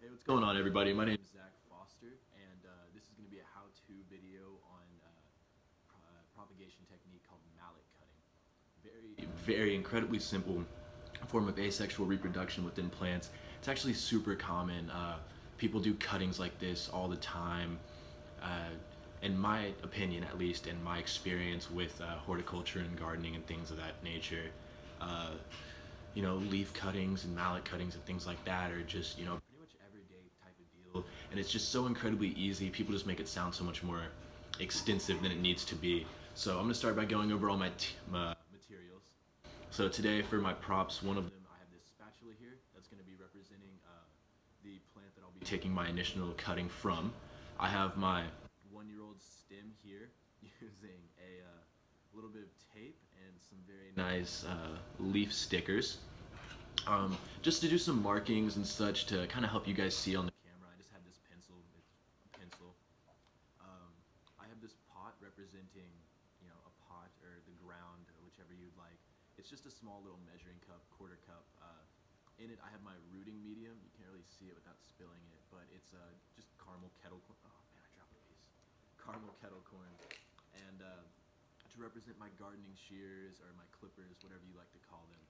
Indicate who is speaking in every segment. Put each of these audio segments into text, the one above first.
Speaker 1: Hey, what's going on, everybody? My name is Zach Foster, and this is going to be a how-to video on propagation technique called mallet cutting. Very incredibly simple form of asexual reproduction within plants. It's actually super common. People do cuttings like this all the time. Uh, in my opinion, at least, in my experience with horticulture and gardening and things of that nature, uh, leaf cuttings and mallet cuttings and things like that are just, pretty much everyday type of deal. And it's just so incredibly easy. People just make it sound so much more extensive than it needs to be. So I'm gonna start by going over all my materials. So today for my props, one of them, I have this spatula here that's gonna be representing the plant that I'll be taking my initial cutting from. I have my 1-year-old stem here using a little bit of tape and some very nice leaf stickers. Just to do some markings and such to kind of help you guys see on the camera. I just have this pencil. It's a pencil. Um, I have this pot representing, a pot or the ground, whichever you'd like. It's just a small little measuring cup, quarter cup. In it, I have my rooting medium. You can't really see it without spilling it, but it's just caramel kettle corn. Oh man, I dropped a piece. Caramel kettle corn, and to represent my gardening shears or my clippers, whatever you like to call them.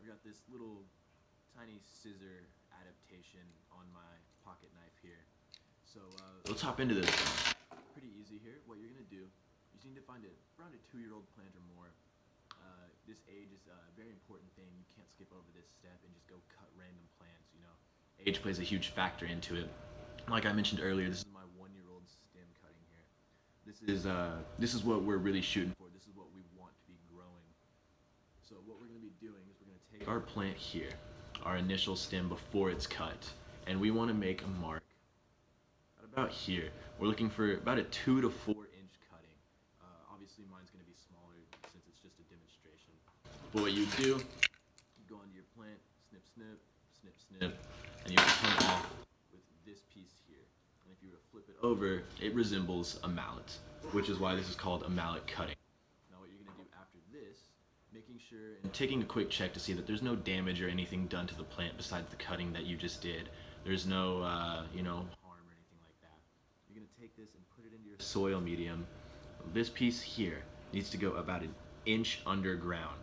Speaker 1: I've got this little tiny scissor adaptation on my pocket knife here. So let's hop into this. Pretty easy here. What you're gonna do, you just need to find around a 2-year-old plant or more. This age is a very important thing. You can't skip over this step and just go cut random plants. Age plays a huge factor into it. Like I mentioned earlier, this is my 1-year-old stem cutting here. This is what we're really shooting for. This is what we want to be growing. So what we're going to be doing is we're going to take our plant here, our initial stem before it's cut, and we want to make a mark at about here. We're looking for about a 2 to 4 inch cutting. Obviously mine's going to be smaller since it's just a demonstration. But what you do, you go onto your plant, snip, snip, snip, snip, and you come off with this piece here. And if you were to flip it over, it resembles a mallet, which is why this is called a mallet cutting. Now what you're going to do after this, making sure and taking a quick check to see that there's no damage or anything done to the plant besides the cutting that you just did. There's no, harm or anything like that. You're going to take this and put it into your soil medium. This piece here needs to go about an inch underground.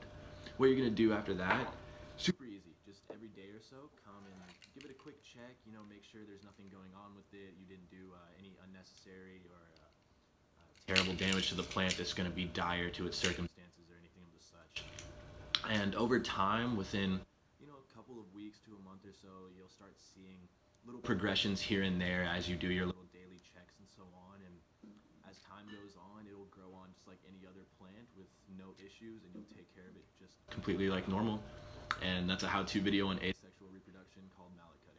Speaker 1: What you're going to do after that, super easy. Just every day or so, come and give it a quick check, make sure there's nothing going on with it. You didn't do any unnecessary or terrible damage to the plant that's going to be dire to its circumstances or anything of the such. And over time, within a couple of weeks to a month or so, you'll start seeing little progressions here and there as you do your little daily checks and so on. And as time goes on, it'll grow on just like any other plant with no issues, and you'll take care of it just completely like normal. And that's a how-to video on asexual reproduction called mallet cutting.